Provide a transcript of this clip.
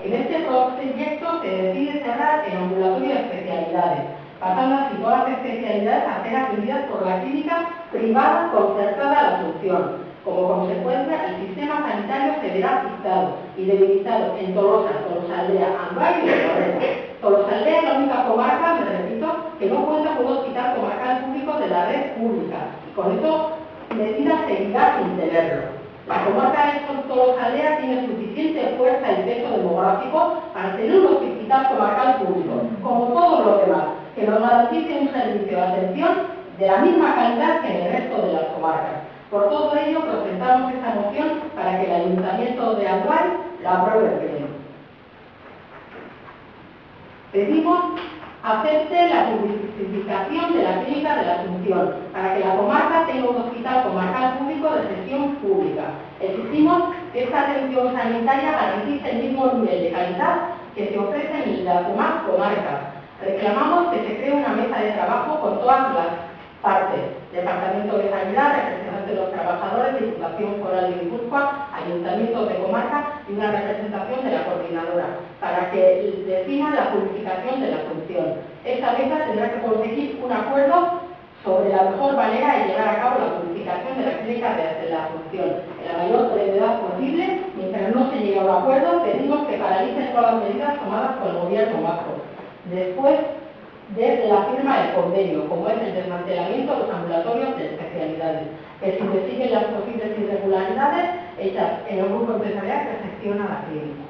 En este proyecto se decide cerrar el ambulatorio de especialidades, pasando así todas las especialidades a ser atendidas por la clínica privada concertada de la Asunción. Como consecuencia, el sistema sanitario se verá afectado y debilitado en Tolosa, Tolosaldea, Andoain y Loreto. Tolosaldea es la única comarca, me repito, que no cuenta con un hospital comarcal público de la red pública. Y con eso, Medina seguirá sin tenerlo. La comarca de Tolosaldea tiene suficiente fuerza y peso demográfico para tener un hospital comarcal público, como todos los demás, que nos garantice un servicio de atención de la misma calidad que en el resto de las comarcas. Por todo ello, presentamos esta moción para que el Ayuntamiento de Andoain la apruebe el Pleno. Pedimos acepte la publicización de la clínica de la Asunción para que la comarca tenga un hospital comarcal público de gestión pública. Exigimos que esta atención sanitaria garantice el mismo nivel de calidad que se ofrece en las demás comarcas. Reclamamos que se cree una mesa de trabajo con todas las partes: Departamento de Sanidad, representantes de los trabajadores, Diputación Foral de Guipúzcoa, Ayuntamientos de comarca y una representación de la coordinadora, para que definan la publicación de la función. Esta mesa tendrá que conseguir un acuerdo sobre la mejor manera de llevar a cabo la publicación de la clínica de la función en la mayor brevedad posible. Mientras no se llegue a un acuerdo, pedimos que paralicen todas las medidas tomadas por el gobierno vasco después de la firma del convenio, como es el desmantelamiento de los ambulatorios de especialidades, que se investiguen las posibles irregularidades hechas en el grupo empresarial que gestiona la clínica.